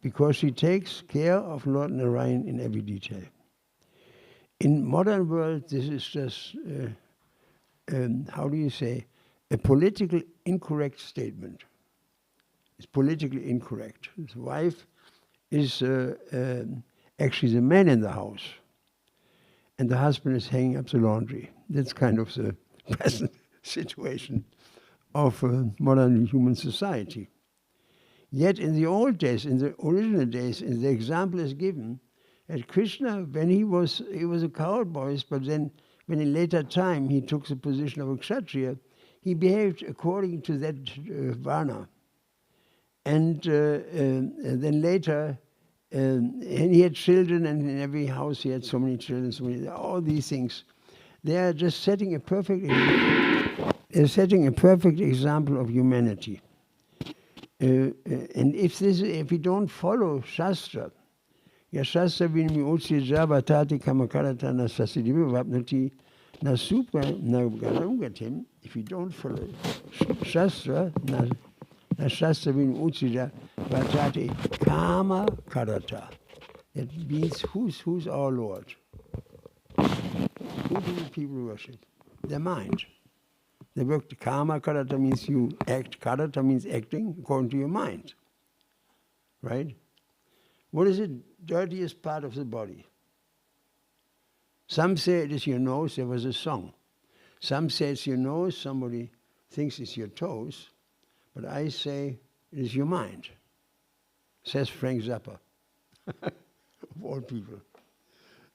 because she takes care of Lord Narayan in every detail. In modern world, this is just, how do you say, a politically incorrect statement. It's politically incorrect. His wife is actually the man in the house, and the husband is hanging up the laundry. That's kind of the present situation of modern human society. Yet in the old days, in the original days, in the example is given that Krishna, when he was a cowboy, but then when in later time he took the position of a kshatriya, he behaved according to that varna. And then later, and he had children, and in every house he had so many children, so many, all these things. They are just setting a perfect example of humanity. And if we don't follow Shastra, Shastra vinmi utsi javatati kamakarata na sasidivi vapnati na supra na garangatim, if you don't follow Shastra, na Shastra vinmi utsi javatati kama karata. That means who's our Lord? Who do people worship? Their mind. The word karma karata means you act. Karata means acting according to your mind. Right? What is the dirtiest part of the body? Some say it is your nose. There was a song. Some say it's your nose. Somebody thinks it's your toes. But I say it is your mind. Says Frank Zappa. Of all people.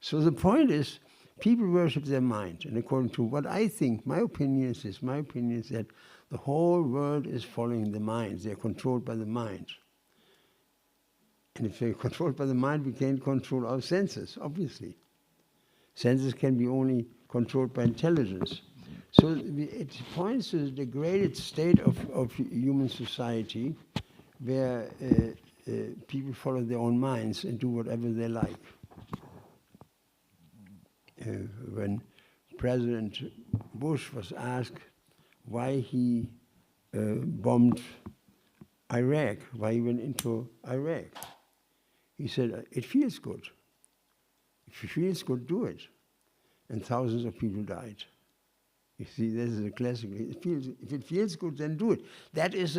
So the point is, people worship their mind, and according to what I think, my opinion is this. My opinion is that the whole world is following the mind. They're controlled by the mind. And if they're controlled by the mind, we can't control our senses, obviously. Senses can be only controlled by intelligence. So it points to the degraded state of human society where people follow their own minds and do whatever they like. When President Bush was asked why he bombed Iraq, why he went into Iraq, he said, it feels good. If it feels good, do it. And thousands of people died. You see, this is a classic. If it feels good, then do it. That is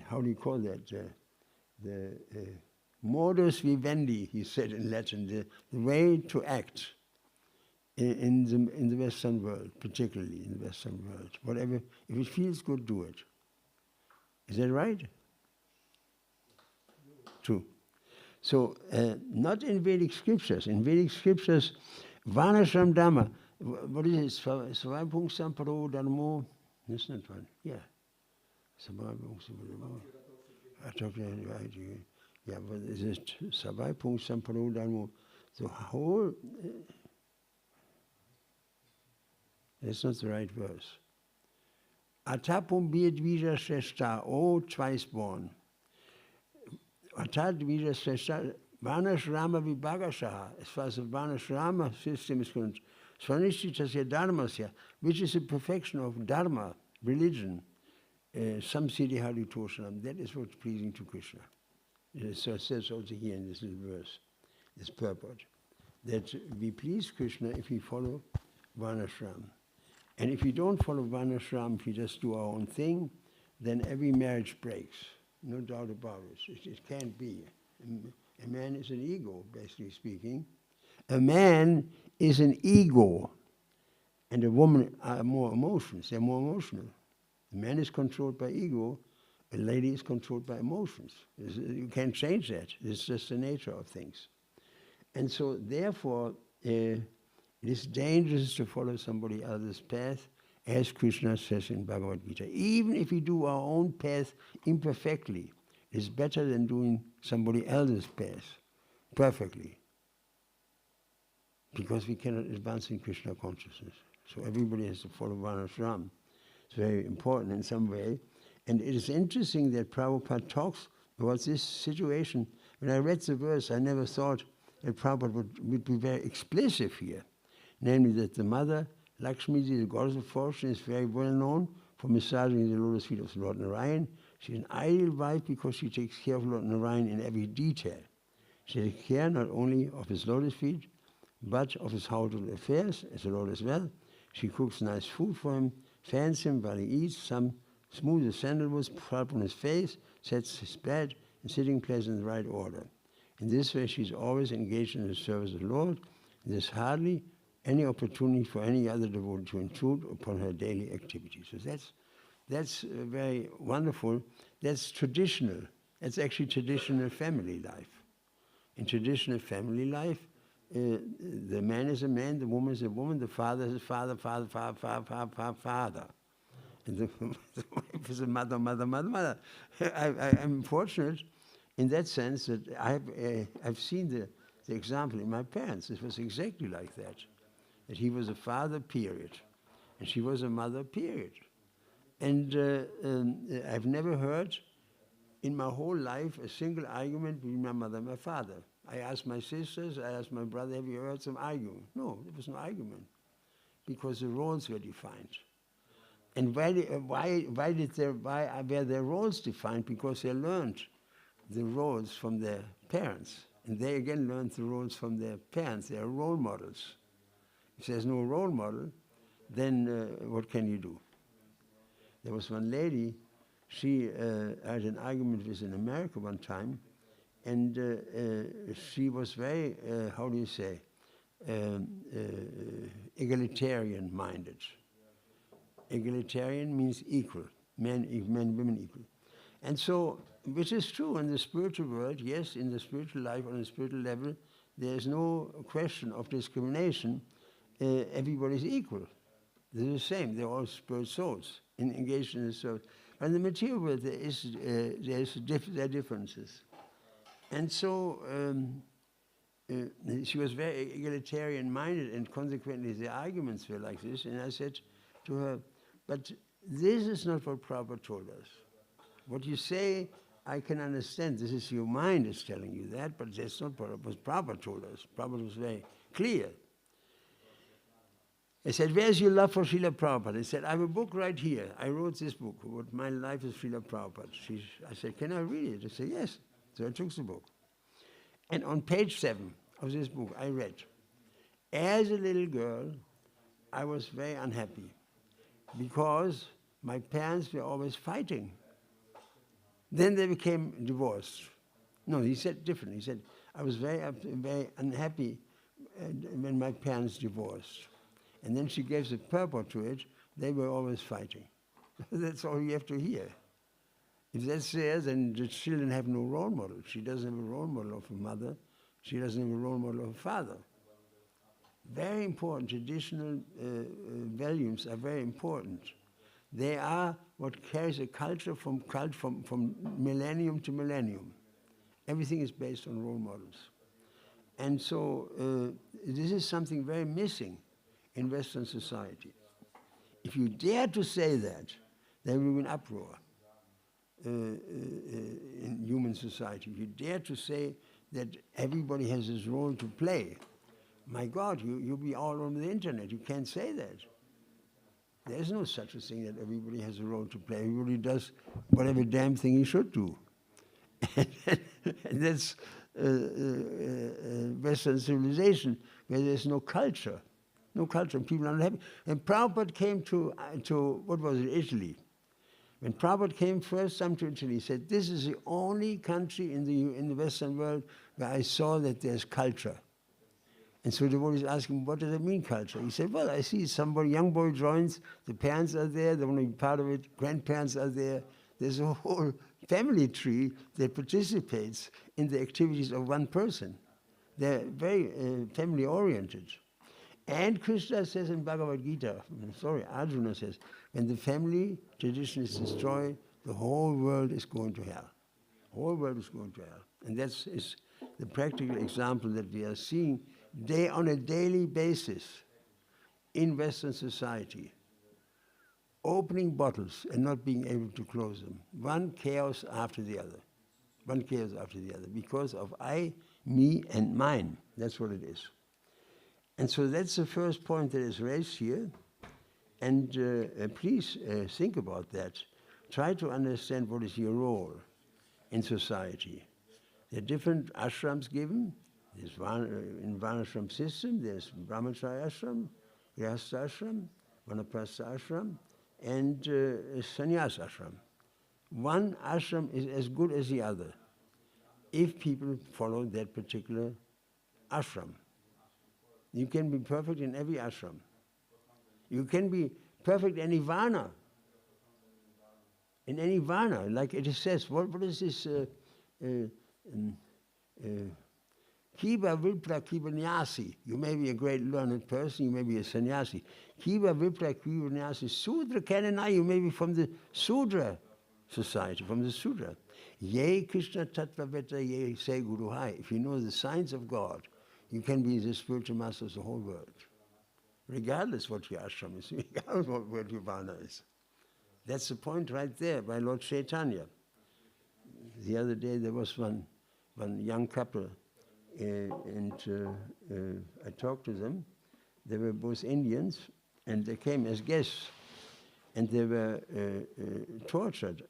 how do you call that? The modus vivendi, he said in Latin, the way to act in the Western world, particularly in the Western world. Whatever, if it feels good, do it. Is that right? True. So, not in Vedic scriptures. In Vedic scriptures, Varnashram Dhamma, what is it? Svabhungsam Paro Dharmo? That's not one. Yeah. Svabhungsam Paro. I talked right. Yeah, but is it Svabhungsam Paro Dharmo? The whole. That's not the right verse. Atapum Biedvija Shrestha, O twice born. Atat Dvija Shrestha, Varnashrama Vibhagashaha, as far as the Varnashrama system is concerned, Svanishchitasya Dharmasya, which is a perfection of Dharma, religion, Samsiddhi Haritoshanam, that is what's pleasing to Krishna. So it says also here in this little verse, this purport, that we please Krishna if we follow Varnashram. And if we don't follow Varnashram, if we just do our own thing, then every marriage breaks. No doubt about it. It can't be. A man is an ego, basically speaking. A man is an ego, and a woman are more emotions. They're more emotional. A man is controlled by ego. A lady is controlled by emotions. You can't change that. It's just the nature of things. And so, therefore, it is dangerous to follow somebody else's path, as Krishna says in Bhagavad Gita. Even if we do our own path imperfectly, it's better than doing somebody else's path perfectly. Because we cannot advance in Krishna consciousness. So everybody has to follow Varnashram. It's very important in some way. And it is interesting that Prabhupada talks about this situation. When I read the verse, I never thought that Prabhupada would be very explicit here. Namely that the mother, Lakshmi, the goddess of fortune, is very well known for massaging the lotus feet of Lord Narayan. She's an ideal wife because she takes care of Lord Narayan in every detail. She takes care not only of his lotus feet, but of his household affairs, as the Lord as well. She cooks nice food for him, fans him while he eats, some smooths sandalwood, pulp on his face, sets his bed, and sitting place in the right order. In this way, she's always engaged in the service of the Lord. There's hardly any opportunity for any other devotee to intrude upon her daily activities. So that's very wonderful. That's traditional. That's actually traditional family life. In traditional family life, the man is a man, the woman is a woman, the father is a father, father. And the wife is a mother. I'm fortunate in that sense that I've seen the example in my parents. It was exactly like that. That he was a father, period. And she was a mother, period. And I've never heard in my whole life a single argument between my mother and my father. I asked my sisters, I asked my brother, have you heard some argument? No, there was no argument. Because the roles were defined. And why were their roles defined? Because they learned the roles from their parents. And they again learned the roles from their parents. They are role models. If there's no role model, then what can you do? There was one lady, she had an argument with an American one time, and she was very, how do you say, egalitarian-minded. Egalitarian means equal, men, women equal. And so, which is true in the spiritual world, yes, in the spiritual life, on a spiritual level, there is no question of discrimination. Everybody is equal. They're the same, they're all spirit souls engaged in the service. But in the material world, there are differences. And so, she was very egalitarian-minded, and consequently the arguments were like this. And I said to her, but this is not what Prabhupada told us. What you say, I can understand. This is your mind is telling you that, but that's not what Prabhupada told us. Prabhupada was very clear. I said, where's your love for Srila Prabhupada? He said, I have a book right here. I wrote this book, What My Life is Srila Prabhupada. I said, can I read it? I said, yes. So I took the book. And on page 7 of this book, I read, as a little girl, I was very unhappy because my parents were always fighting. Then they became divorced. No, he said different. He said, I was very unhappy when my parents divorced. And then she gave the purport to it, they were always fighting. That's all you have to hear. If that's there, then the children have no role model. She doesn't have a role model of a mother. She doesn't have a role model of a father. Very important. Traditional values are very important. They are what carries a culture from millennium to millennium. Everything is based on role models. And so this is something very missing in Western society. If you dare to say that, there will be an uproar in human society. If you dare to say that everybody has his role to play, my God, you'll be all over the internet. You can't say that. There's no such a thing that everybody has a role to play. Everybody does whatever damn thing he should do. And that's Western civilization, where there's no culture. No culture, and people are unhappy. And Prabhupada came to what was it, Italy. When Prabhupada came first time to Italy, he said, this is the only country in the Western world where I saw that there's culture. And so the devotees asked him, what does it mean, culture? He said, well, I see somebody, young boy joins, the parents are there, they want to be part of it, grandparents are there. There's a whole family tree that participates in the activities of one person. They're very family-oriented. And Krishna says in Bhagavad Gita, Arjuna says, when the family tradition is destroyed, the whole world is going to hell. The whole world is going to hell. And that is the practical example that we are seeing on a daily basis in Western society. Opening bottles and not being able to close them. One chaos after the other. One chaos after the other. Because of I, me, and mine. That's what it is. And so that's the first point that is raised here. And please think about that. try to understand what is your role in society. There are different ashrams given. There's in Varnashram system, there's Brahmacharya ashram, Grihastha ashram, Vanaprastha ashram, and Sannyas ashram. One ashram is as good as the other if people follow that particular ashram. You can be perfect in every ashram. You can be perfect in any varna. In any varna, like it says, what is this? Kiva Vipra Kiva Nyasi. You may be a great learned person, you may be a sannyasi. Kiva Vipra Kiva Nyasi. Sudra Kanana, you may be from the Sudra society, from the Sudra. Ye Krishna Tattva Veta Ye Se Guru Hai. If you know the signs of God, you can be the spiritual master of the whole world. Regardless what your ashram is, regardless what your varna is. That's the point right there by Lord Chaitanya. The other day there was one young couple, and I talked to them. They were both Indians, and they came as guests, and they were tortured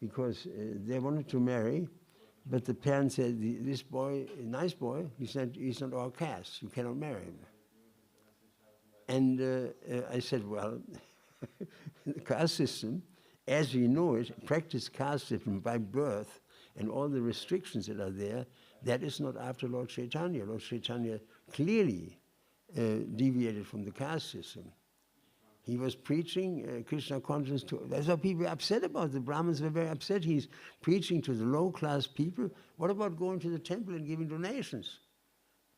because they wanted to marry, but the parents said, this boy, nice boy, he's not our caste, you cannot marry him. And I said, well, the caste system, as we know it, practice caste system by birth, and all the restrictions that are there, that is not after Lord Chaitanya. Lord Chaitanya clearly deviated from the caste system. He was preaching Krishna consciousness to, that's why people are upset about. The Brahmins were very upset. He's preaching to the low-class people. What about going to the temple and giving donations?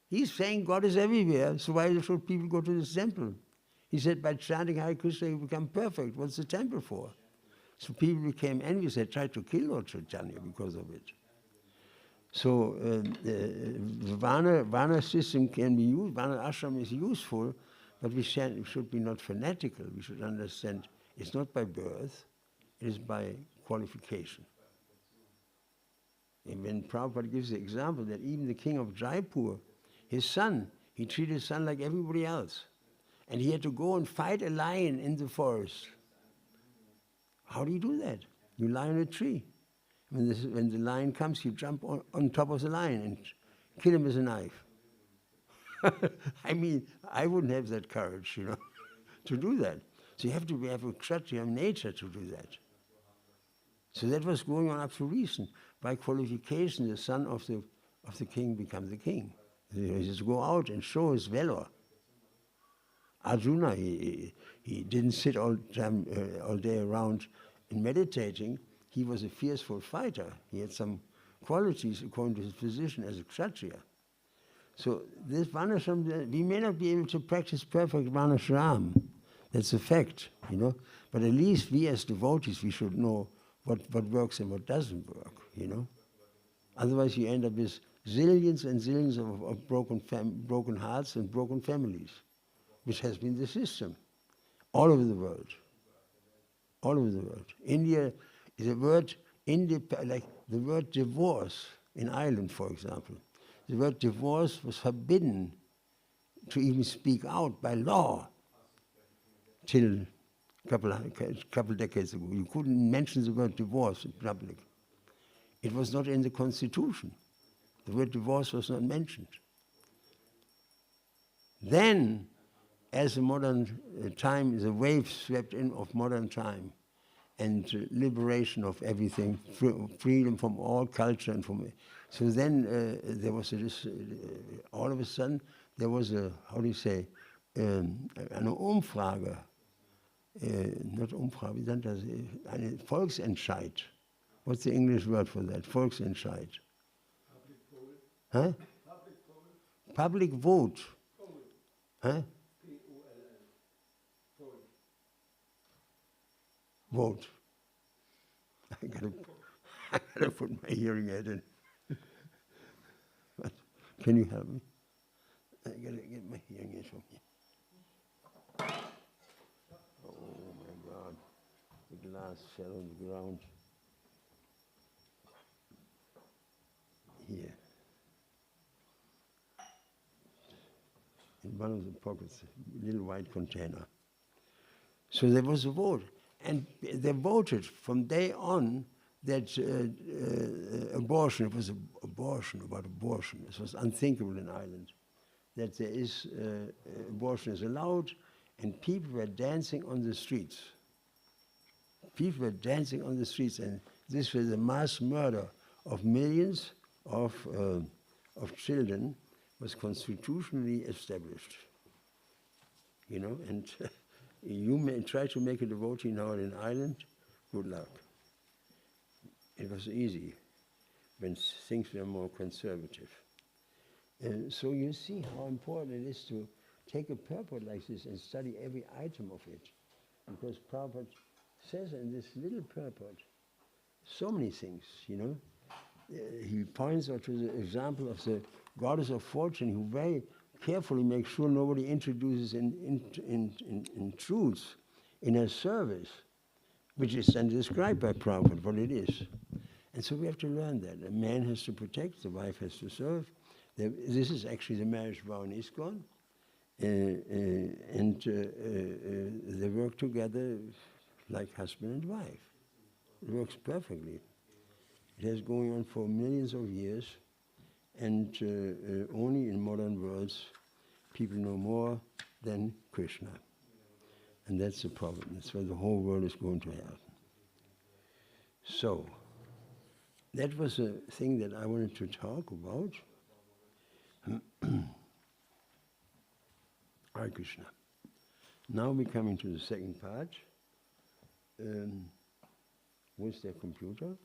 He's saying God is everywhere, so why should people go to the temple? He said, by chanting Hare Krishna, you become perfect. What's the temple for? So people became envious. They tried to kill Lord Chaitanya because of it. So the Varna system can be used, Varna ashram is useful, but we should be not fanatical. We should understand it's not by birth, it is by qualification. And when Prabhupada gives the example that even the king of Jaipur, his son, he treated his son like everybody else. And he had to go and fight a lion in the forest. How do you do that? You lie on a tree. When the lion comes, you jump on top of the lion and kill him with a knife. I mean, I wouldn't have that courage, to do that. So you have to have a kshatriya nature to do that. So that was going on up to recent. By qualification, the son of the king becomes the king. He has to go out and show his valor. Arjuna, he didn't sit all day around and meditating. He was a fierceful fighter. He had some qualities according to his position as a kshatriya. So this Varnashram, we may not be able to practice perfect Varnashram. That's a fact, But at least we as devotees, we should know what works and what doesn't work, Otherwise you end up with zillions and zillions of broken hearts and broken families, which has been the system all over the world. All over the world. India is a word, like the word divorce in Ireland, for example. The word divorce was forbidden to even speak out by law till a couple decades ago. You couldn't mention the word divorce in public. It was not in the constitution. The word divorce was not mentioned. Then, as the modern time, the wave swept in of modern time, and liberation of everything, freedom from all culture and from. So then there was all of a sudden there was a, how do you say, eine Umfrage, not Umfrage, wie nennt das, ein Volksentscheid. What's the English word for that? Volksentscheid. Public poll. Huh? Public poll. Public vote. Poll. Huh? P-O-L-L. Poll. Vote. I gotta put my hearing aid in. But can you help me? I gotta get my hearing aid from here. Oh my God. The glass fell on the ground. Here. In one of the pockets, a little white container. So there was a vote. And they voted from day on that abortion, it was abortion, it was unthinkable in Ireland, that there is, abortion is allowed, and people were dancing on the streets. People were dancing on the streets, and this was a mass murder of millions of children, was constitutionally established. You know, and you may try to make it a voting now in Ireland, good luck. It was easy when things were more conservative. So you see how important it is to take a purport like this and study every item of it. Because Prabhupada says in this little purport so many things, you know. He points out to the example of the goddess of fortune, who very carefully makes sure nobody introduces intrudes in her service, which is then described by Prabhupada, what it is. And so we have to learn that. A man has to protect, the wife has to serve. This is actually the marriage vow in ISKCON. They work together like husband and wife. It works perfectly. It has going on for millions of years, and only in modern worlds people know more than Krishna. And that's the problem. That's why the whole world is going to hell. So, that was a thing that I wanted to talk about. Hare Krishna. Now we're coming to the second part. Where's their computer?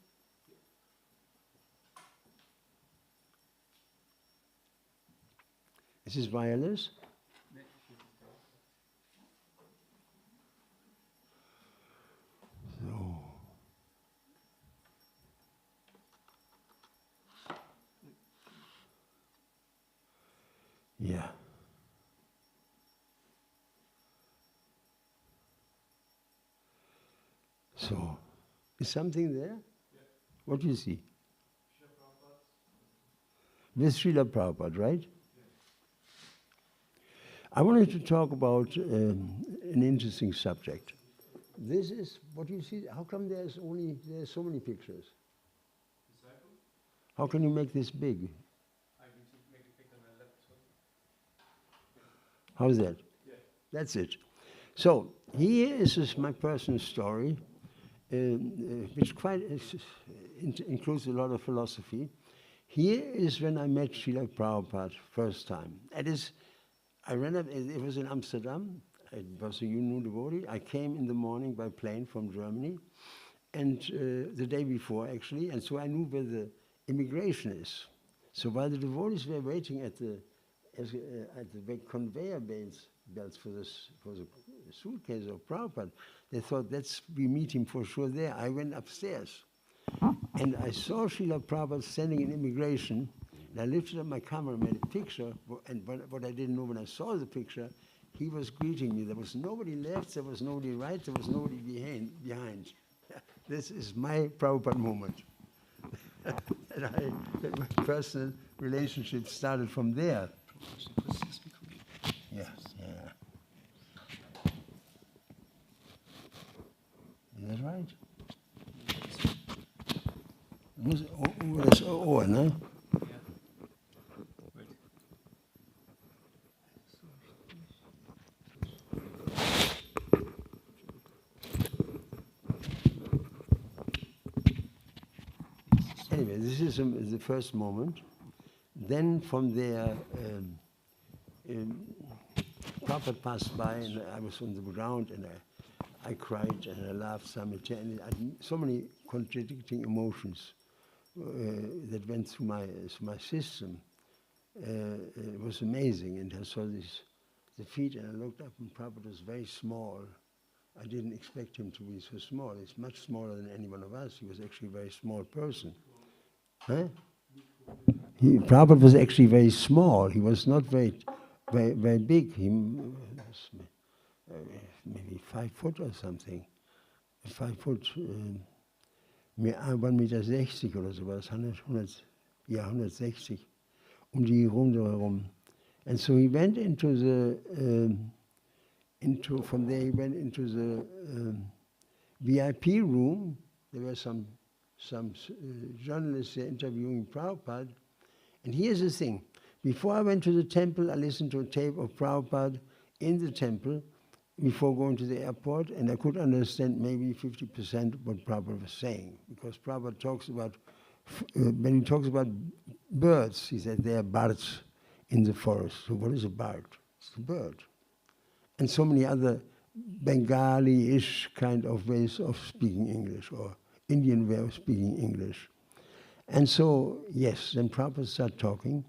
Is this wireless? So. Yeah. So, is something there? Yeah. What do you see? With Srila Prabhupada, right? Yeah. I wanted to talk about an interesting subject. This is what you see. How come there's so many pictures? Disciple? How can you make this big? I can make it bigger than my laptop. How's that? Yeah. That's it. So here is my personal story, which quite includes a lot of philosophy. Here is when I met Srila Prabhupada first time. That is, I ran up, it was in Amsterdam. It was a new devotee. I came in the morning by plane from Germany, and the day before actually, and so I knew where the immigration is. So while the devotees were waiting at the conveyor belts for the suitcase of Prabhupada, they thought, we meet him for sure there. I went upstairs, and I saw Srila Prabhupada standing in immigration, and I lifted up my camera, made a picture, and what I didn't know when I saw the picture, he was greeting me. There was nobody left, there was nobody right, there was nobody behind. This is my Prabhupada moment. that my personal relationship started from there. Yes, yeah. Is that right? Das Ohr, ne? Anyway, this is the first moment. Then from there, Prabhupada passed by, and I was on the ground, and I cried and I laughed simultaneously. I had so many contradicting emotions that went through my system. It was amazing, and I saw the feet, and I looked up, and Prabhupada was very small. I didn't expect him to be so small. He's much smaller than any one of us. He was actually a very small person. Huh? Prabhupada was actually very small. He was not very big. He was maybe 5 foot or something. 5 foot, 1,60 Meter oder sowas, 160, die herum. And so he went from there he went into VIP room. There were some journalists there interviewing Prabhupada. And here's the thing. Before I went to the temple, I listened to a tape of Prabhupada in the temple before going to the airport, and I could understand maybe 50% of what Prabhupada was saying. Because Prabhupada talks about, when he talks about birds, he said there are birds in the forest. So what is a bird? It's a bird. And so many other Bengali-ish kind of ways of speaking English, or Indian way of speaking English. And so, yes, then Prabhupada started talking,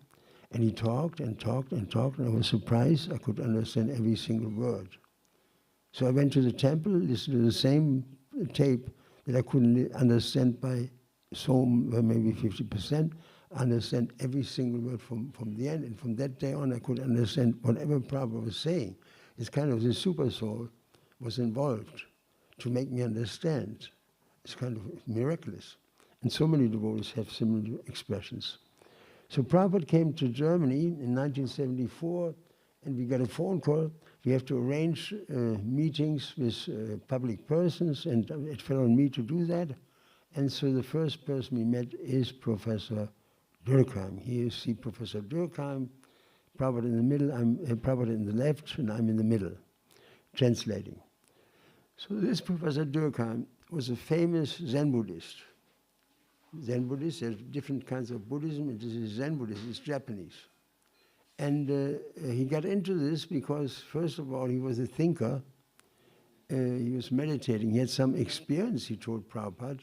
and he talked and talked and talked, and I was surprised I could understand every single word. So I went to the temple, listened to the same tape that I couldn't understand by maybe 50%, understand every single word from the end, and from that day on I could understand whatever Prabhupada was saying. It's kind of the super soul was involved to make me understand. It's kind of miraculous. And so many devotees have similar expressions. So Prabhupada came to Germany in 1974, and we got a phone call. We have to arrange meetings with public persons, and it fell on me to do that. And so the first person we met is Professor Durkheim. Here you see Professor Durkheim, Prabhupada in the middle, I'm Prabhupada in the left, and I'm in the middle, translating. So this Professor Durkheim was a famous Zen Buddhist. Zen Buddhists, there's different kinds of Buddhism, and this is Zen Buddhism, it's Japanese. And he got into this because, first of all, he was a thinker. He was meditating. He had some experience, he told Prabhupada,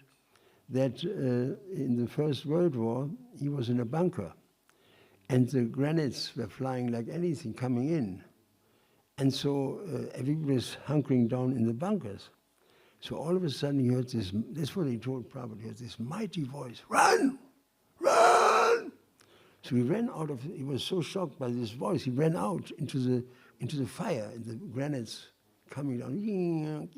that in the First World War, he was in a bunker. And the grenades were flying like anything, coming in. And so everybody was hunkering down in the bunkers. So all of a sudden he heard this, that's what he told Prabhupada, he heard this mighty voice, run, run! So he ran out of, he was so shocked by this voice, he ran out into the fire, and the grenades coming down,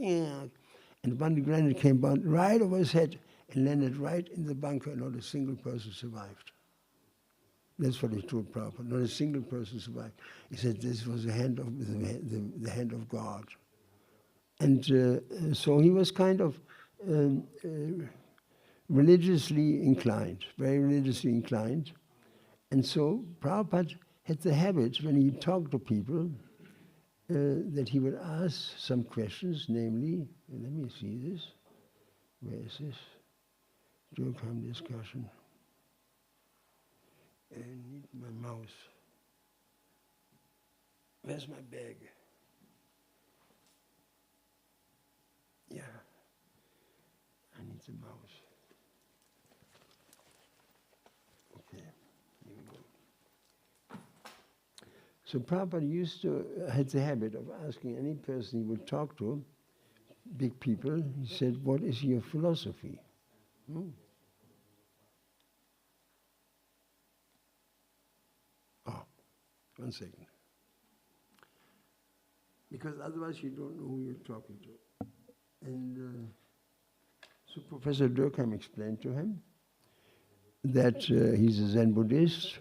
and one grenade came down right over his head and landed right in the bunker, and not a single person survived. That's what he told Prabhupada, not a single person survived. He said this was the hand of God. And so he was kind of religiously inclined, very religiously inclined. And so Prabhupada had the habit, when he talked to people, that he would ask some questions, namely, let me see this, where is this? Durkheim discussion. I need my mouse. Where's my bag? Yeah, I need the mouse. Okay, here we go. So Prabhupada had the habit of asking any person he would talk to, big people, he said, what is your philosophy? Oh, 1 second. Because otherwise you don't know who you're talking to. And so Professor Durkheim explained to him that he's a Zen Buddhist,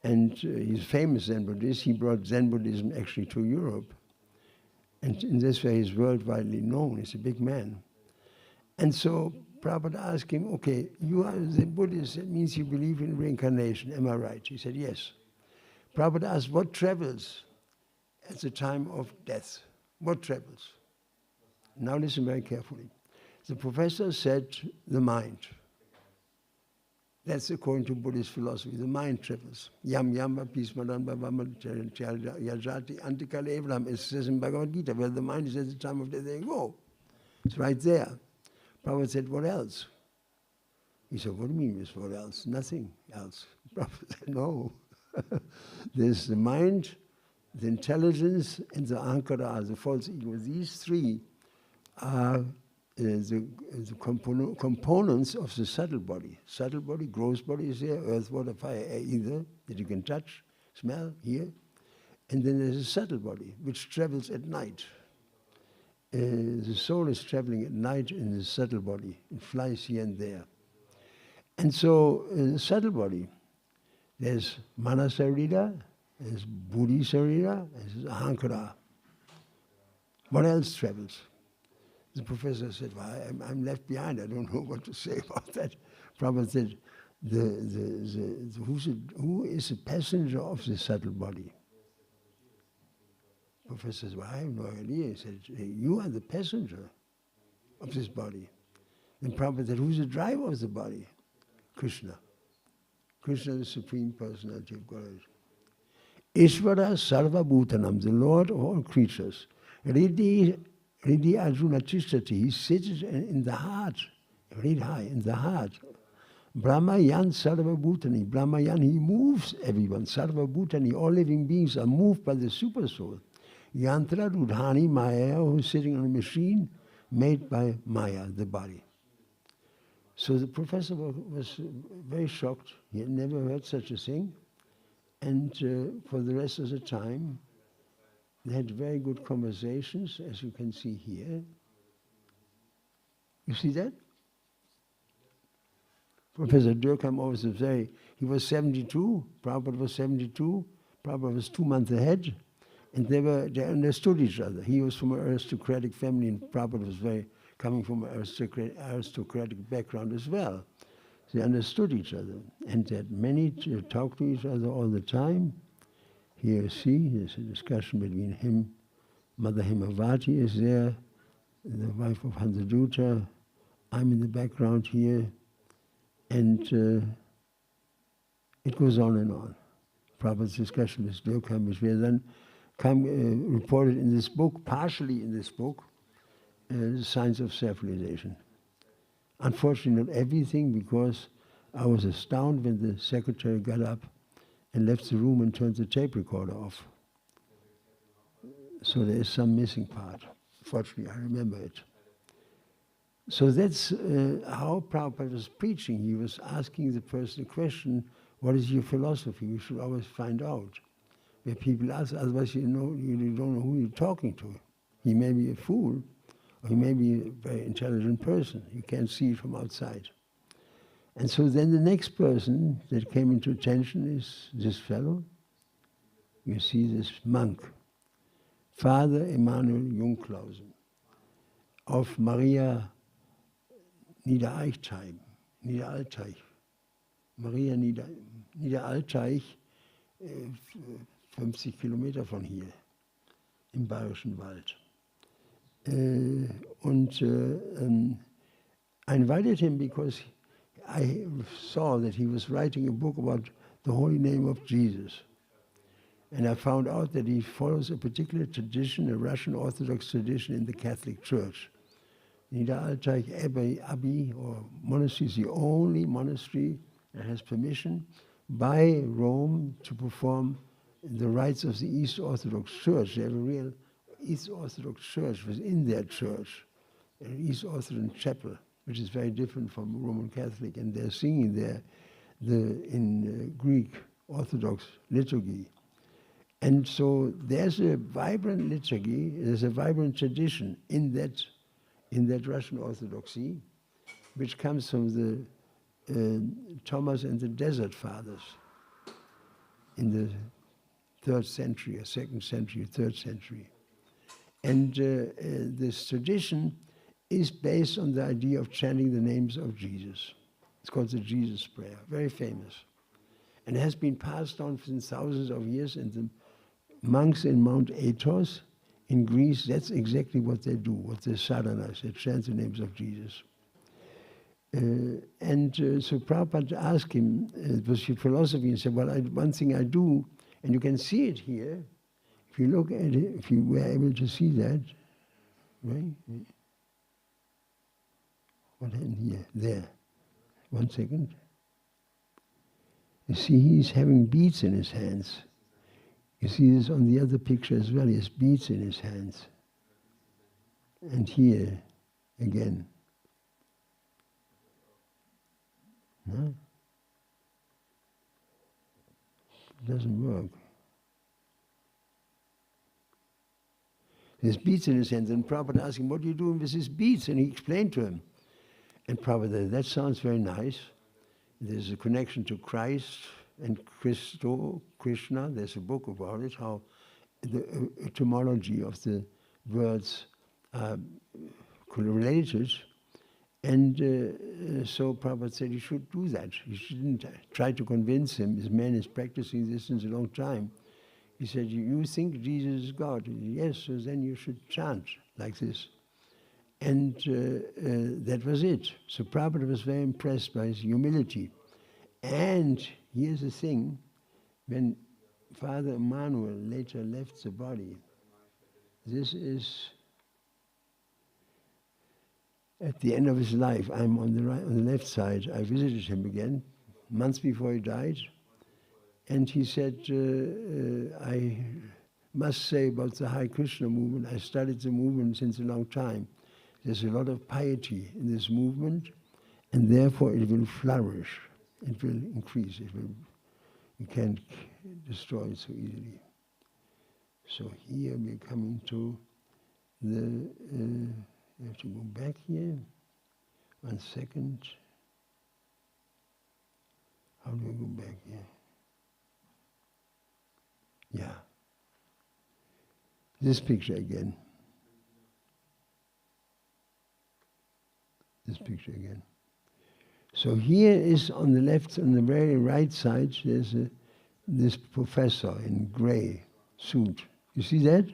and he's famous Zen Buddhist. He brought Zen Buddhism actually to Europe. And in this way he's worldwide known. He's a big man. And so Prabhupada asked him, okay, you are a Zen Buddhist, that means you believe in reincarnation, am I right? He said, yes. Prabhupada asked, what travels at the time of death? What travels? Now listen very carefully. The professor said, the mind. That's according to Buddhist philosophy. The mind travels. Yam yamba pismadan babam yajati antikale evlam. It says in Bhagavad Gita, where the mind is at the time of death, they go. It's right there. Prabhupada said, what else? He said, what do you mean, Miss, what else? Nothing else. Prabhupada said, no. There's the mind, the intelligence, and the ahankara, the false ego. These three are the components of the subtle body. Subtle body, gross body is there, earth, water, fire, air, ether, that you can touch, smell, hear. And then there's a subtle body, which travels at night. The soul is traveling at night in the subtle body. It flies here and there. And so in the subtle body, there's manasarira, there's buddhi sarira, there's ahankara. What else travels? The professor said, well, I'm left behind. I don't know what to say about that. Prabhupada said, who is the passenger of the subtle body? Professor said, well, I have no idea. He said, you are the passenger of this body. And Prabhupada said, who's the driver of the body? Krishna. Krishna is the Supreme Personality of Godhead. Ishvara Sarva Bhutanam, the Lord of all creatures. Riddhi Arjuna Tishtati, he sits in the heart, Riddhi, in the heart. Brahmayan Sarva Bhutani, Brahmayan, he moves everyone. Sarva Bhutani, all living beings are moved by the Super Soul. Yantra Rudhani Maya, who is sitting on a machine made by Maya, the body. So the professor was very shocked. He had never heard such a thing. And for the rest of the time, they had very good conversations, as you can see here. You see that? Professor Durkheim always was he was 72, Prabhupada was 72, Prabhupada was 2 months ahead, and they understood each other. He was from an aristocratic family, and Prabhupada was coming from an aristocratic background as well. They understood each other, and they had many to talk to each other all the time. Here you see, there's a discussion between him, Mother Himavati is there, the wife of Hansaduta. I'm in the background here, and it goes on and on. Prabhupada's discussion with Durkheim, which we then reported in this book, partially in this book, The Science of Self-Realization. Unfortunately, not everything, because I was astounded when the secretary got up and left the room and turned the tape recorder off. So there is some missing part. Fortunately, I remember it. So that's how Prabhupada was preaching. He was asking the person a question, what is your philosophy? You should always find out. Where people ask, otherwise you don't know who you're talking to. He may be a fool, or he may be a very intelligent person. You can't see it from outside. And so then the next person that came into attention is this fellow. You see this monk, Father Emanuel Jungklausen, of Maria Niederalteich. Maria Niederalteich, 50 Kilometer von hier, im bayerischen Wald. I invited him because I saw that he was writing a book about the holy name of Jesus. And I found out that he follows a particular tradition, a Russian Orthodox tradition in the Catholic Church. Niederalteich Abbey or monastery is the only monastery that has permission by Rome to perform the rites of the East Orthodox Church. They have a real East Orthodox Church within their church, an East Orthodox chapel, which is very different from Roman Catholic, and they're singing there in Greek Orthodox liturgy. And so there's a vibrant liturgy, there's a vibrant tradition in that Russian Orthodoxy, which comes from the Thomas and the Desert Fathers in the 3rd century, or 2nd century, 3rd century. And this tradition is based on the idea of chanting the names of Jesus. It's called the Jesus Prayer, very famous. And it has been passed on for thousands of years, and the monks in Mount Athos in Greece, that's exactly what they do, what the sadhanas, they chant the names of Jesus. So Prabhupada asked him, it was your philosophy, and said, well, one thing I do, and you can see it here, if you look at it, if you were able to see that, right? What happened here? There. 1 second. You see, he's having beads in his hands. You see this on the other picture as well. He has beads in his hands. And here, again. No? It doesn't work. There's beads in his hands, and Prabhupada asked him, what are you doing with these beads? And he explained to him. And Prabhupada said, that sounds very nice. There's a connection to Christ and Krishna. There's a book about it, how the etymology of the words are related. And so Prabhupada said he should do that. He shouldn't try to convince him. This man is practicing this since a long time. He said, you think Jesus is God? He said, yes, so then you should chant like this. And that was it. So Prabhupada was very impressed by his humility. And here's the thing, when Father Emmanuel later left the body, this is at the end of his life. I'm on the left side. I visited him again, months before he died. And he said, I must say about the Hare Krishna movement, I studied the movement since a long time. There's a lot of piety in this movement, and therefore it will flourish. It will increase. You can't destroy it so easily. So here we're coming to the, I have to go back here. 1 second. How do I go back here? Yeah. This picture again. This picture again. So here is on the left, on the very right side, there's this professor in gray suit. You see that?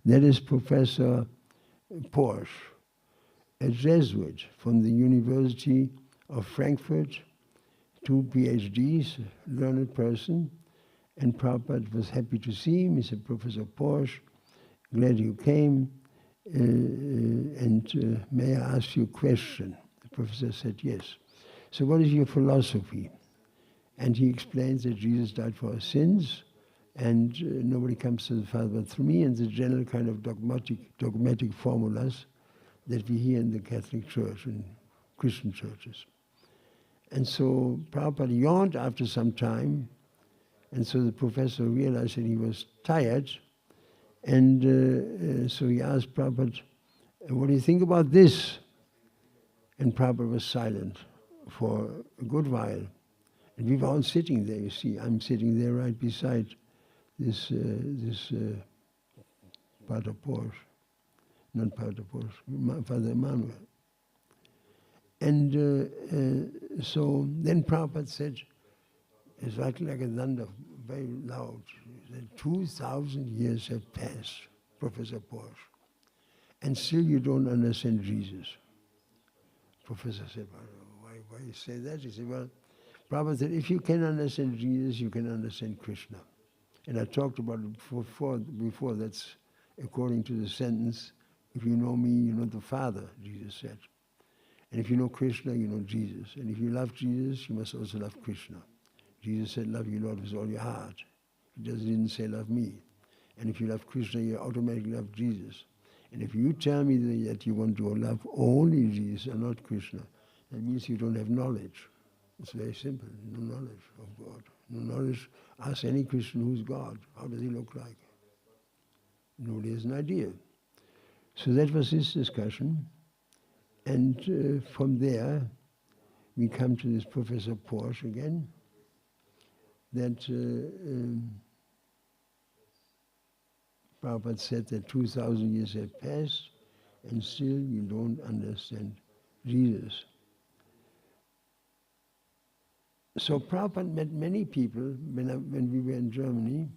That is Professor Porsche, a Jesuit from the University of Frankfurt, 2 PhDs, learned person. And Prabhupada was happy to see him. He said, Professor Porsche, glad you came, and may I ask you a question? The professor said, yes. So what is your philosophy? And he explains that Jesus died for our sins, and nobody comes to the Father but through me, and the general kind of dogmatic formulas that we hear in the Catholic Church and Christian churches. And so Prabhupada yawned after some time, and so the professor realized that he was tired, and so he asked Prabhupada, what do you think about this? And Prabhupada was silent for a good while. And we were all sitting there, you see. I'm sitting there right beside this Pater Porsche, not Pater Porsche, Father Emmanuel. And so then Prabhupada said, it's like a thunder, very loud, that 2,000 years have passed, Professor Porsche, and still you don't understand Jesus. Professor said, well, why you say that? He said, well, Prabhupada said, if you can understand Jesus, you can understand Krishna. And I talked about it before, that's according to the sentence, if you know me, you know the Father, Jesus said. And if you know Krishna, you know Jesus. And if you love Jesus, you must also love Krishna. Jesus said, love your Lord with all your heart. He didn't say, love me. And if you love Krishna, you automatically love Jesus. And if you tell me that you want to love only Jesus and not Krishna, that means you don't have knowledge. It's very simple, no knowledge of God. No knowledge, ask any Christian who's God. How does he look like? Nobody has an idea. So that was his discussion. And from there, we come to this Professor Porsche again, that Prabhupada said that 2,000 years have passed and still you don't understand Jesus. So Prabhupada met many people when we were in Germany.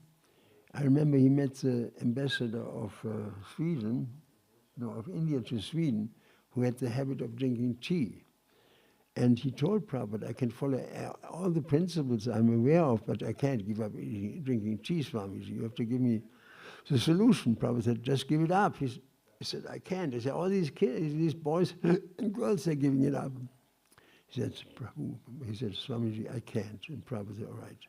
I remember he met the ambassador of Sweden, no, of India to Sweden, who had the habit of drinking tea. And he told Prabhupada, I can follow all the principles I'm aware of, but I can't give up drinking tea, Swamiji. You have to give me the solution. Prabhupada said, just give it up. He said, I can't. I said, all these kids, these boys and girls are giving it up. He said, Prabhu, he said, Swamiji, I can't. And Prabhupada said, all right.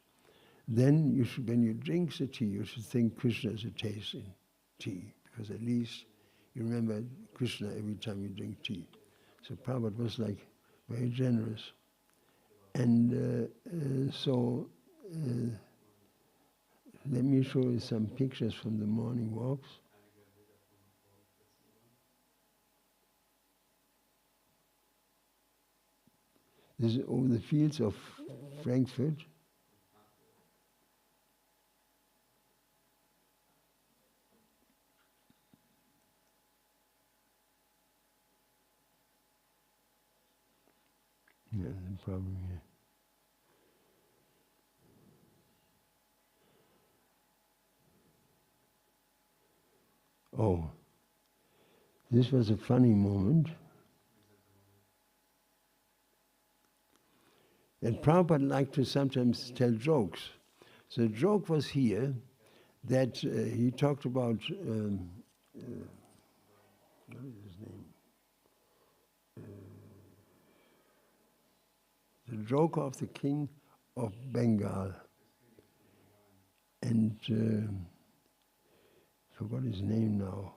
Then you should, when you drink the tea, you should think Krishna is a taste in tea, because at least you remember Krishna every time you drink tea. So Prabhupada was like very generous. And let me show you some pictures from the morning walks. This is over the fields of Frankfurt. Yeah, the problem here. Oh, this was a funny moment. And Prabhupada liked to sometimes tell jokes. So the joke was here that he talked about, what is his name? The joker of the king of Bengal. And forgot his name now.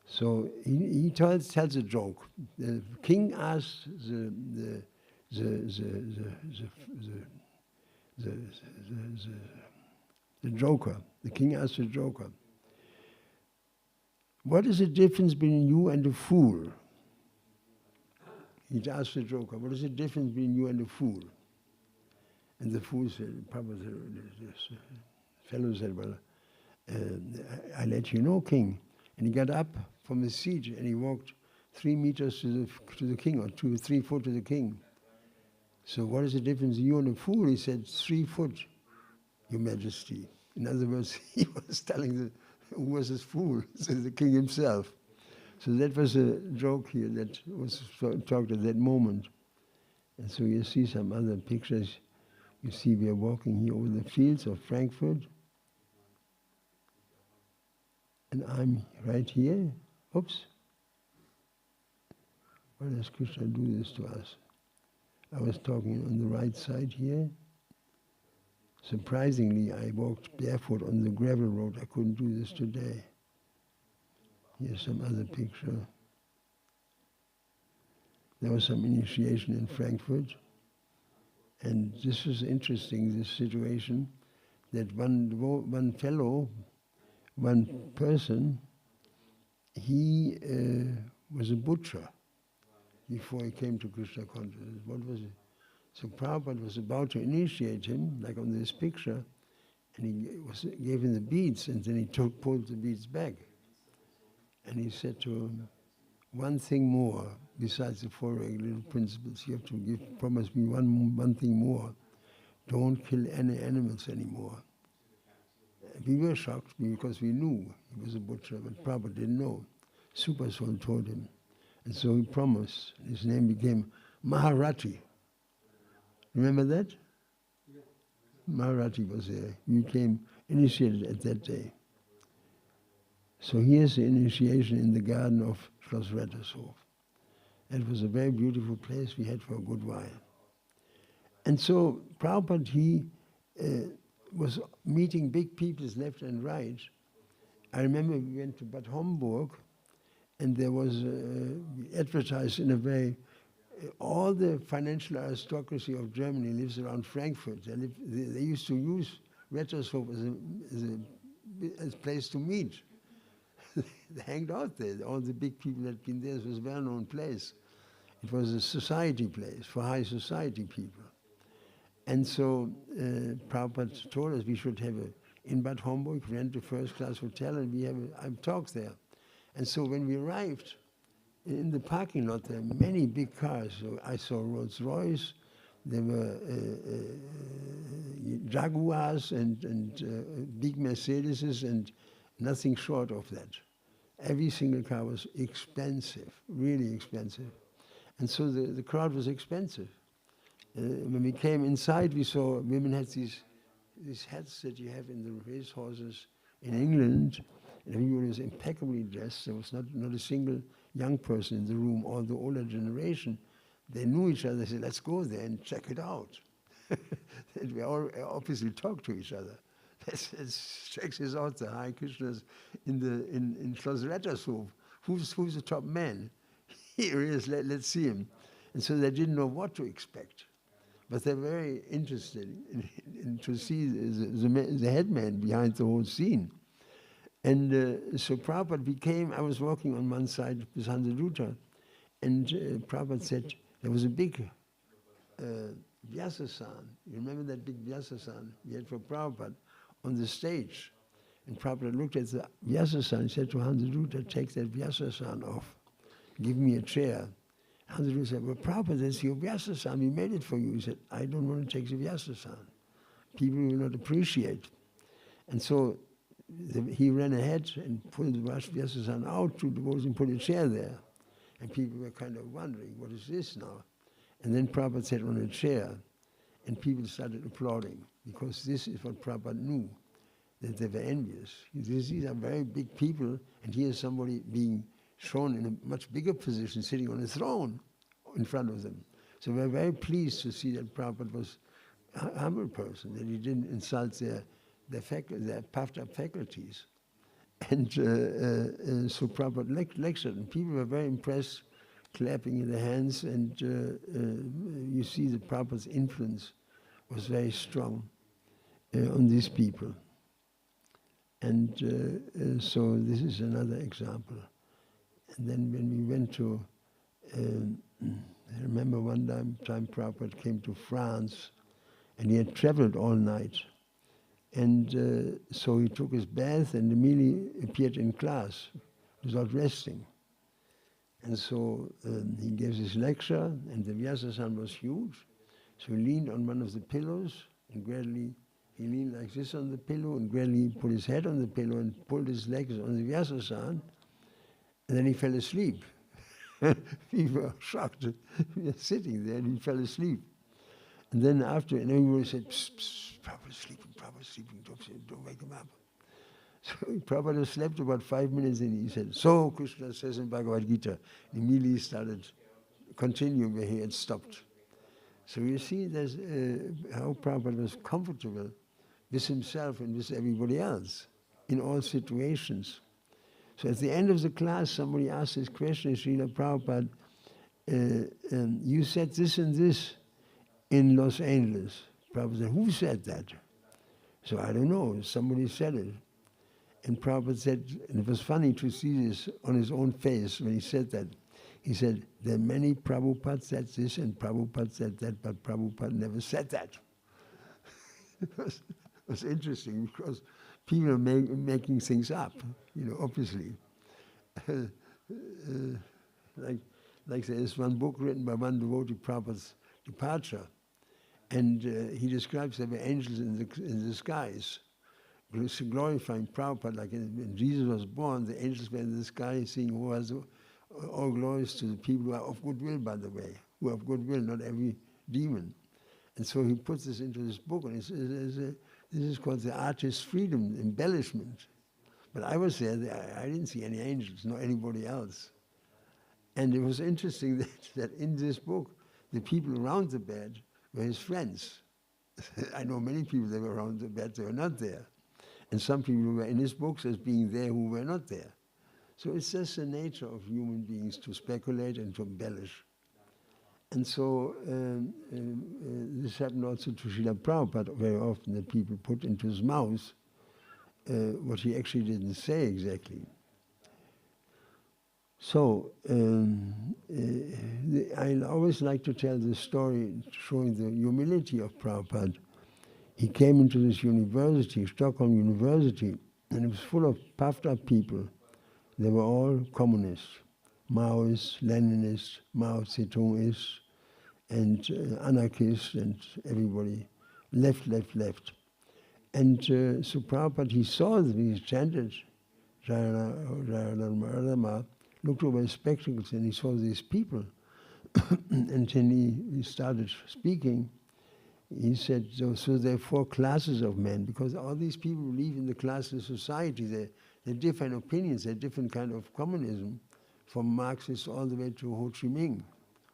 So he tells a joke. The king asks the joker. The king asks the joker, "What is the difference between you and a fool?" He asked the joker, "What is the difference between you and a fool?" And the fool said, Prabhupada said, this fellow said, "Well, I let you know, king." And he got up from his seat and he walked 3 meters to the king, or 2 or 3 foot to the king. So what is the difference you and a fool? He said, 3 foot, Your Majesty. In other words, he was telling who was his fool, so the king himself. So that was a joke here that was talked at that moment. And so you see some other pictures. You see we are walking here over the fields of Frankfurt. And I'm right here. Oops. Why does Krishna do this to us? I was talking on the right side here. Surprisingly, I walked barefoot on the gravel road. I couldn't do this today. Here's some other picture. There was some initiation in Frankfurt. And this was interesting, this situation, that one fellow, one person, he was a butcher before he came to Krishna consciousness. What was it? So Prabhupada was about to initiate him, like on this picture, and he gave him the beads, and then he pulled the beads back. And he said to him, "One thing more, besides the 4 regular principles, you have to promise me one thing more. Don't kill any animals anymore." We were shocked because we knew he was a butcher, but Prabhupada didn't know. Super Soul told him. And so he promised. His name became Maharati. Remember that? Yeah. Maharati was there. He became initiated at that day. So here's the initiation in the garden of Schloss Rettershof. It was a very beautiful place we had for a good while. And so Prabhupada, he was meeting big peoples left and right. I remember we went to Bad Homburg, and there was advertised in a way, all the financial aristocracy of Germany lives around Frankfurt. They used to use Rettershof as a place to meet. They hanged out there. All the big people that had been there. It was a well-known place. It was a society place for high society people. And so Prabhupada told us we should have in Bad Homburg, rent a first-class hotel, and we have a talk there. And so when we arrived, in the parking lot there were many big cars. So I saw Rolls-Royce, there were Jaguars and big Mercedeses, and nothing short of that. Every single car was expensive, really expensive. And so the crowd was expensive. When we came inside, we saw women had these hats that you have in the racehorses in England, and everybody was impeccably dressed. There was not a single young person in the room. All the older generation, they knew each other. They said, "Let's go there and check it out." And we all obviously talked to each other. Let's check this out. The Hare Krishnas in Schloss Rettershof. Who's the top man? Here he is. Let's see him. And so they didn't know what to expect, but they're very interested in to see the headman behind the whole scene. And so Prabhupada I was walking on one side with Hansaduta, and Prabhupada said, there was a big Vyasasan. You remember that big Vyasasan we had for Prabhupada on the stage? And Prabhupada looked at the Vyasasan and said to Hansaduta, "Take that Vyasasan off. Give me a chair." Hazrat said, well, Prabhupada, that's your Vyasasan, we made it for you. He said, I don't want to take the Vyasasan. People will not appreciate. And so he ran ahead and pulled the Vyasasan out to the devotees and put a chair there. And people were kind of wondering, what is this now? And then Prabhupada sat on a chair, and people started applauding, because this is what Prabhupada knew, that they were envious. These are very big people, and here's somebody being shown in a much bigger position, sitting on a throne in front of them. So we're very pleased to see that Prabhupada was a humble person, that he didn't insult their puffed up faculties. And so Prabhupada lectured, and people were very impressed, clapping in their hands, and you see that Prabhupada's influence was very strong on these people. And so this is another example. And then when we went to, I remember one time Prabhupada came to France, and he had traveled all night. And so he took his bath and immediately appeared in class without resting. And so he gave his lecture, and the Vyasasan was huge. So he leaned on one of the pillows, and gradually he leaned like this on the pillow, and gradually put his head on the pillow and pulled his legs on the Vyasasan, and then he fell asleep. We were shocked. We were sitting there, and he fell asleep. And then after, and everybody said, psst, psst, Prabhupada's sleeping, don't wake him up. So Prabhupada slept about 5 minutes, and he said, so Krishna says in Bhagavad Gita, immediately started continuing where he had stopped. So you see there's, how Prabhupada was comfortable with himself and with everybody else in all situations. So at the end of the class, somebody asked this question, Srila Prabhupada, you said this and this in Los Angeles. Prabhupada said, who said that? So I don't know, somebody said it. And Prabhupada said, and it was funny to see this on his own face when he said that. He said, there are many Prabhupada said this and Prabhupada said that, but Prabhupada never said that. It was interesting because people are making things up, obviously. Like there is one book written by one devotee, Prabhupada's departure, and he describes there were angels in the skies, glorifying Prabhupada, like when Jesus was born, the angels were in the sky singing, who has all glories to the people who are of goodwill, by the way, who are of goodwill, not every demon. And so he puts this into this book, and this is called the artist's freedom, embellishment. But I was there, I didn't see any angels, nor anybody else. And it was interesting that in this book, the people around the bed were his friends. I know many people that were around the bed, they were not there. And some people who were in his books as being there who were not there. So it's just the nature of human beings to speculate and to embellish. And so this happened also to Srila Prabhupada very often, that people put into his mouth what he actually didn't say exactly. So I always like to tell the story showing the humility of Prabhupada. He came into this university, Stockholm University, and it was full of puffed up people. They were all communists, Maoists, Leninists, Mao Zedongists, and anarchists, and everybody, left. And so Prabhupada, he saw them, he chanted, looked over his spectacles, and he saw these people. And then he started speaking. He said, so there are 4 classes of men, because all these people live in the classless society. They're different opinions, they're different kind of communism, from Marxists all the way to Ho Chi Minh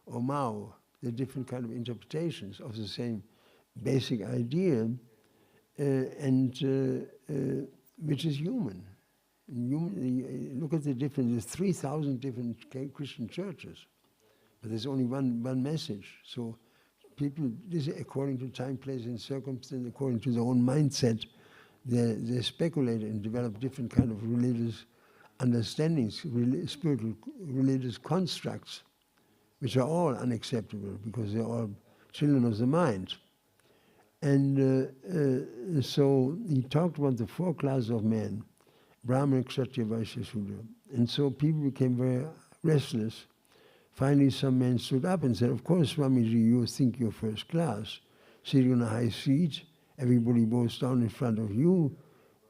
or Mao. They're different kind of interpretations of the same basic idea, which is human. Look at the difference. There's 3,000 different Christian churches, but there's only one message. So people, this is according to time, place, and circumstance, according to their own mindset, they speculate and develop different kind of religious understandings, spiritual religious constructs, which are all unacceptable because they're all children of the mind. And so he talked about the 4 classes of men, Brahmana, Kshatriya, Vaishya, Shudra. And so people became very restless finally some man stood up and said, of course, Swamiji, you think you're first class. Sitting on a high seat, everybody bows down in front of you,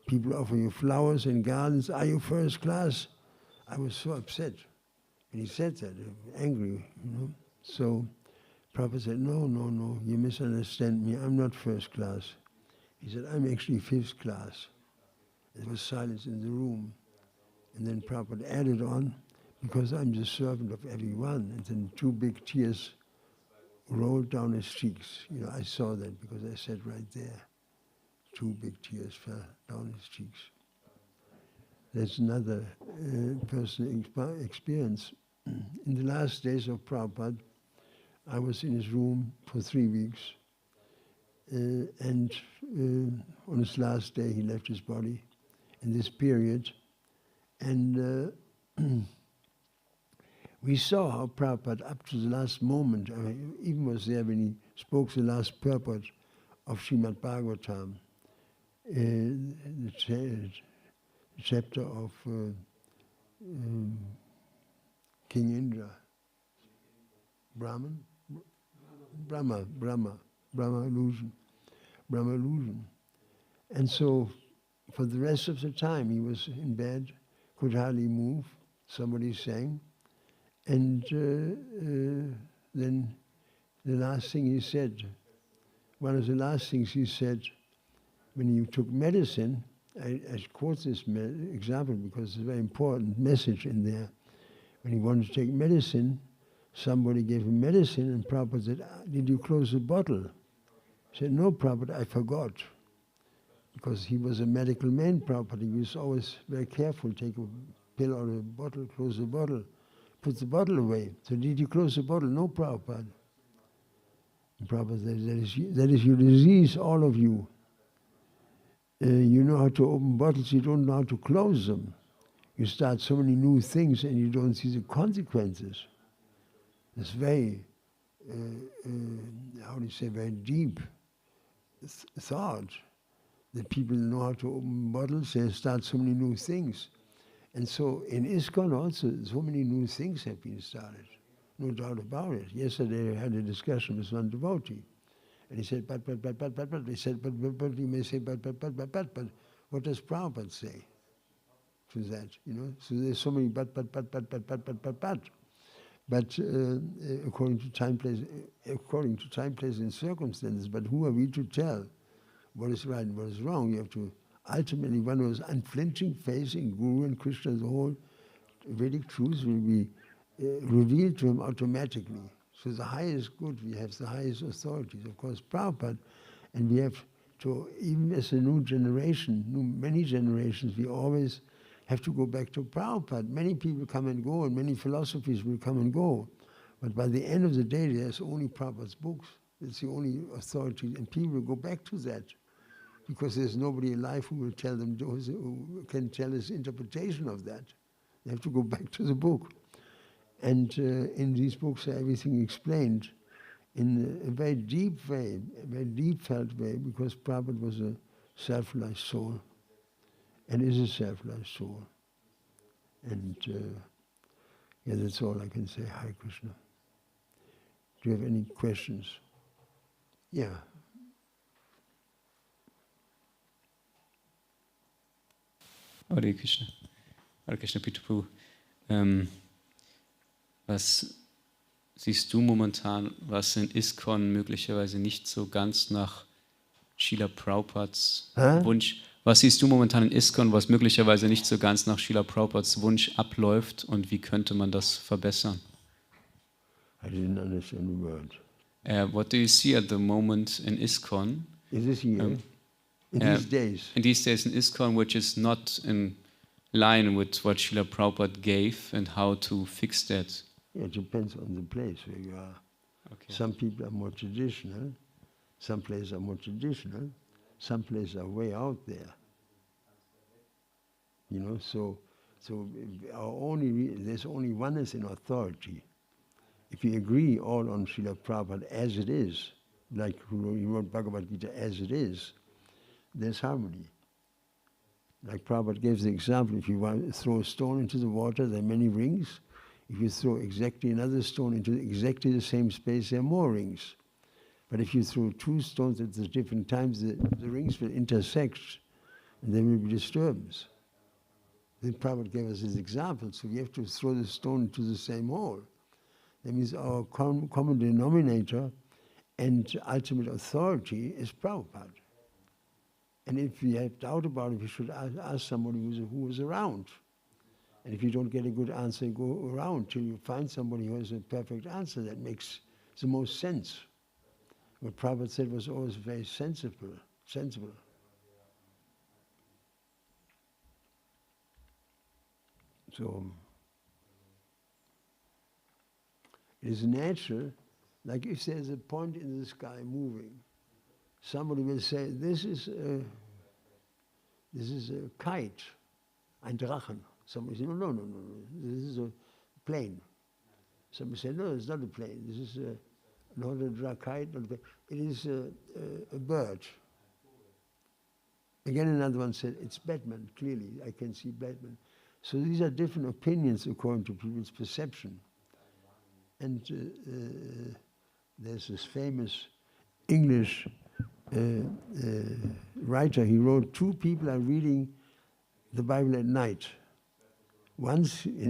people offer you flowers and gardens, are you first class? I was so upset when he said that, angry, you know. So Prabhupada said, no, you misunderstand me, I'm not first class. He said, I'm actually fifth class. There was silence in the room. And then Prabhupada added on, because I'm the servant of everyone. And then 2 big tears rolled down his cheeks. You know, I saw that because I sat right there. 2 big tears fell down his cheeks. That's another personal experience. In the last days of Prabhupada, I was in his room for 3 weeks. And on his last day, he left his body in this period. And we saw how Prabhupada, up to the last moment, I even was there when he spoke the last purport of Srimad-Bhagavatam, the chapter of King Indra, Brahma illusion. And so for the rest of the time he was in bed, could hardly move, somebody sang, and then the last thing he said, one of the last things he said, when he took medicine, I quote this example because it's a very important message in there. When he wanted to take medicine, somebody gave him medicine, and Prabhupada said, did you close the bottle? He said, no, Prabhupada, I forgot. Because he was a medical man, Prabhupada. He was always very careful, take a pill or a bottle, close the bottle, put the bottle away. So did you close the bottle? No, Prabhupada. And Prabhupada said, that is your disease, all of you. You know how to open bottles, you don't know how to close them. You start so many new things and you don't see the consequences. It's very, how do you say, very deep thought that people know how to open bottles, they start so many new things. And so in ISKCON also, so many new things have been started, no doubt about it. Yesterday I had a discussion with one devotee, and he said, but. He said, but, you may say, but, what does Prabhupada say to that, you know? So there's so many but. But according to time, place, and circumstances, but who are we to tell what is right and what is wrong? You have to, ultimately, one who has unflinching faith in Guru and Krishna, the whole Vedic truth will be revealed to him automatically. So the highest good, we have the highest authorities, of course, Prabhupada, and we have to, even as a new generation, many generations, we always have to go back to Prabhupada. Many people come and go, and many philosophies will come and go. But by the end of the day, there's only Prabhupada's books. It's the only authority, and people will go back to that, because there's nobody alive who will tell them, who can tell his interpretation of that. They have to go back to the book. And in these books, everything explained in a very deep way, a very deep felt way, because Prabhupada was a self-realized soul, and is a self-realized soul. And yeah, that's all I can say. Hare Krishna. Do you have any questions? Yeah. Hare Krishna. Hare Krishna, Prithu. Was siehst du momentan, was in ISKCON möglicherweise nicht so ganz nach Srila Prabhupads Wunsch, was siehst du momentan in ISKCON, was möglicherweise nicht so ganz nach Srila Prabhupads Wunsch abläuft, und wie könnte man das verbessern? I didn't understand the word. What do you see at the moment in ISKCON? Is this here? In these days? In these days in ISKCON, which is not in line with what Srila Prabhupada gave, and how to fix that? Yeah, it depends on the place where you are. Okay. Some people are more traditional, some places are more traditional, some places are way out there. You know, so there's only oneness in authority. If you agree all on Srila Prabhupada as it is, like he wrote Bhagavad Gita as it is, there's harmony. Like Prabhupada gives the example, if you want to throw a stone into the water, there are many rings. If you throw exactly another stone into exactly the same space, there are more rings. But if you throw two stones at the different times, the rings will intersect and there will be disturbance. Then Prabhupada gave us this example, so we have to throw the stone into the same hole. That means our common denominator and ultimate authority is Prabhupada. And if we have doubt about it, we should ask somebody who was around. And if you don't get a good answer, go around till you find somebody who has a perfect answer that makes the most sense. What Prabhupada said was always very sensible. So, it is natural, like if there's a point in the sky moving, somebody will say, this is a kite, ein Drachen. Somebody say, no, this is a plane. Somebody say, no, it's not a plane. This is not a kite, not a plane. It is a bird. Again, another one said, it's Batman, clearly, I can see Batman. So these are different opinions according to people's perception. And there's this famous English writer, he wrote, two people are reading the Bible at night. One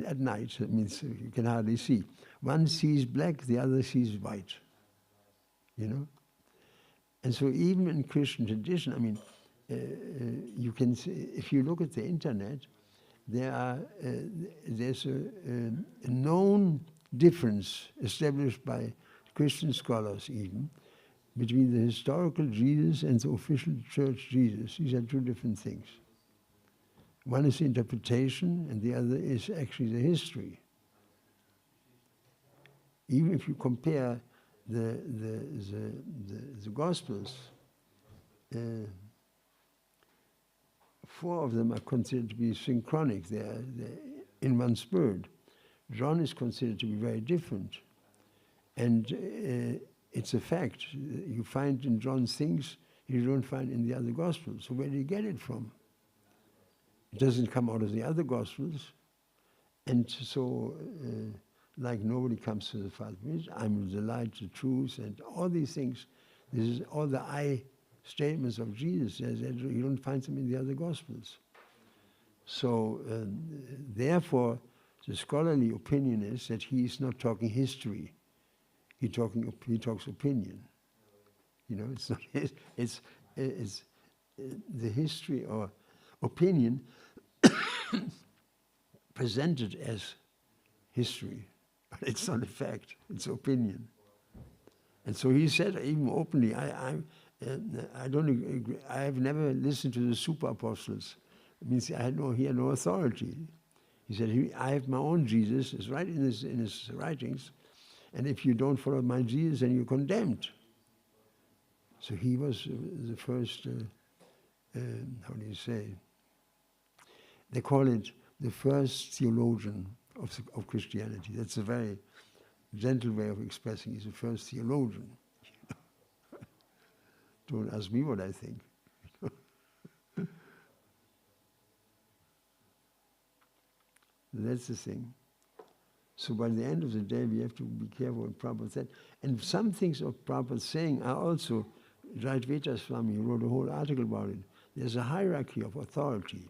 at night, that means you can hardly see. One sees black, the other sees white. You know? And so even in Christian tradition, I mean, you can see, if you look at the internet, there's a known difference established by Christian scholars even between the historical Jesus and the official church Jesus. These are two different things. One is interpretation and the other is actually the history. Even if you compare the Gospels, 4 of them are considered to be synchronic, they're in one spirit. John is considered to be very different. And it's a fact. You find in John things you don't find in the other Gospels. So where do you get it from? It doesn't come out of the other Gospels. And so, like nobody comes to the Father, I'm the light, the truth, and all these things. This is all the I statements of Jesus. You don't find them in the other Gospels. So, therefore, the scholarly opinion is that he is not talking history. He talks opinion. You know, it's not it's the history or opinion presented as history, but it's not a fact. It's opinion. And so he said even openly, I don't agree. I have never listened to the super apostles. It means he had no authority. He said, I have my own Jesus. It's right in his writings. And if you don't follow my Jesus, then you're condemned. So he was the first, how do you say? They call it the first theologian of Christianity. That's a very gentle way of expressing. He's the first theologian. Don't ask me what I think. That's the thing. So by the end of the day, we have to be careful what Prabhupada said. And some things of Prabhupada's saying are also, Jayadvaita Swami wrote a whole article about it. There's a hierarchy of authority.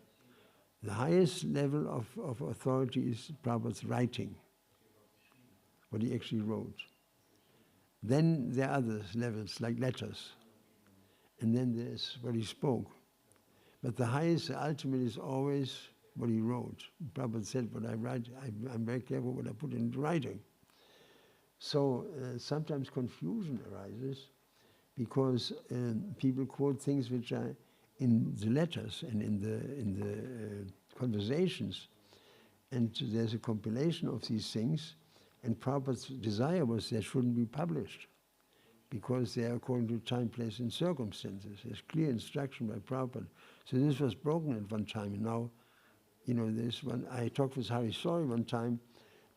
The highest level of authority is Prabhupada's writing, what he actually wrote. Then there are other levels, like letters. And then there's what he spoke. But the highest, the ultimate is always what he wrote. Prabhupada said, what I write, I'm very careful what I put into writing. So sometimes confusion arises because people quote things which are in the letters and in the conversations. And there's a compilation of these things, and Prabhupada's desire was they shouldn't be published because they are according to time, place, and circumstances. There's clear instruction by Prabhupada. So this was broken at one time, and now, you know, this one, I talked with Hari Sori one time,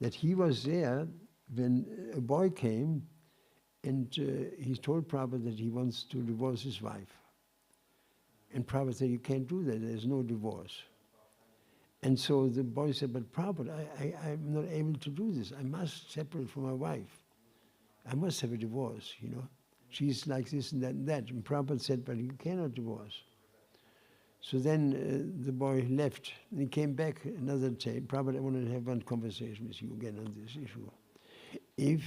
that he was there when a boy came and he told Prabhupada that he wants to divorce his wife. And Prabhupada said, you can't do that, there's no divorce. And so the boy said, but Prabhupada, I'm not able to do this. I must separate from my wife. I must have a divorce, you know. She's like this and that and that. And Prabhupada said, but you cannot divorce. So then the boy left. And he came back another day. Prabhupada, I want to have one conversation with you again on this issue. If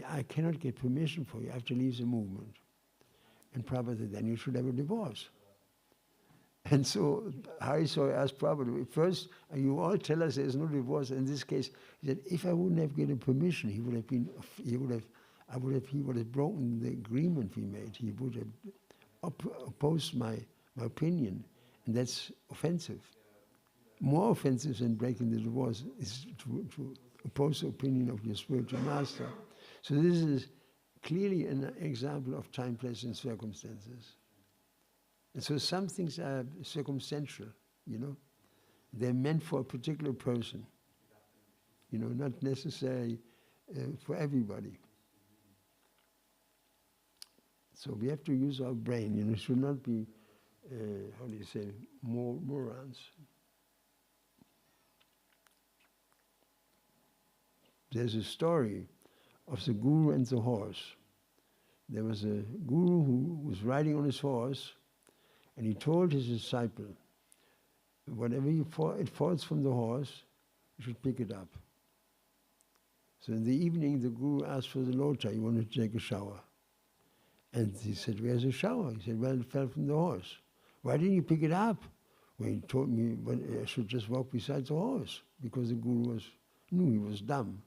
I cannot get permission for you, I have to leave the movement. And Prabhupada said, then you should have a divorce. And so Hari asked Prabhupada, first, you all tell us there's no divorce. In this case, he said, if I wouldn't have given permission, he would have broken the agreement we made. He would have opposed my opinion, and that's offensive. More offensive than breaking the divorce is to oppose the opinion of your spiritual master. So this is clearly an example of time, place, and circumstances. And so some things are circumstantial, you know. They're meant for a particular person, you know, not necessarily for everybody. So we have to use our brain, you know, it should not be, how do you say, morons. There's a story of the guru and the horse. There was a guru who was riding on his horse, and he told his disciple, whatever it falls from the horse, you should pick it up. So in the evening, the guru asked for the lota. He wanted to take a shower. And he said, where's the shower? He said, well, it fell from the horse. Why didn't you pick it up? Well, he told me I should just walk beside the horse, because the guru knew he was dumb.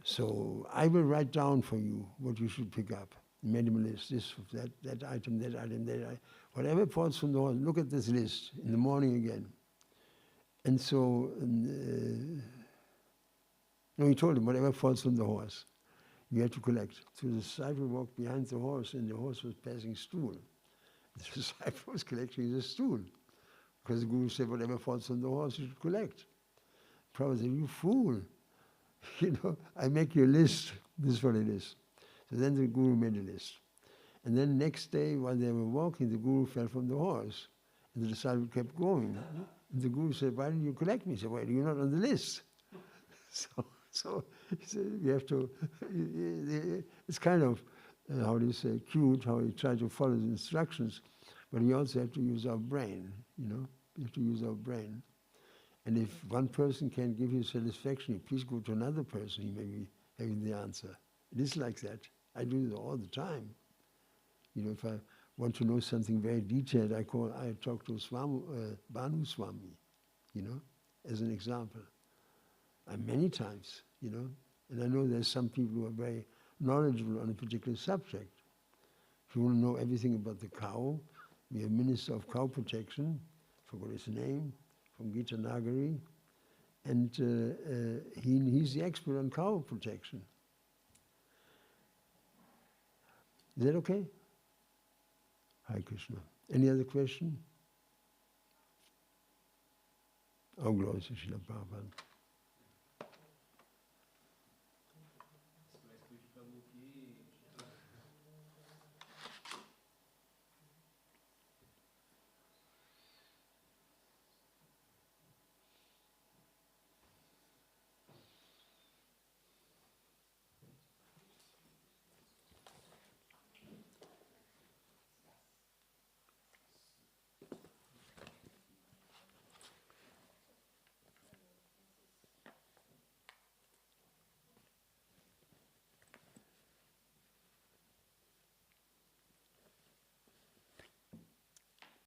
So I will write down for you what you should pick up. He made him a list, this, that item, that item, that item. Whatever falls from the horse, look at this list in the morning again. And so, no, he told him, whatever falls from the horse, you have to collect. So the disciple walked behind the horse, and the horse was passing stool. The disciple was collecting the stool, because the guru said, whatever falls from the horse, you should collect. Prabhupada said, you fool. You know, I make you a list. This is what it is. So then the guru made a list. And then next day, while they were walking, the guru fell from the horse. And the disciple kept going. And the guru said, why didn't you collect me? He said, well, you're not on the list. So he said, you have to, it's kind of, how do you say, cute, how you try to follow the instructions, but we also have to use our brain, you know? We have to use our brain. And if one person can't give you satisfaction, you please go to another person, he may be having the answer. It is like that. I do it all the time. You know, if I want to know something very detailed, I talk to Bhanu Swami, you know, as an example. Many times, you know, and I know there's some people who are very knowledgeable on a particular subject. If you want to know everything about the cow, we have Minister of Cow Protection, forgot his name, from Gita Nagari, and he's the expert on cow protection. Is that okay? Hare Krishna. Any other question? Oh, glory to Srila Prabhupada.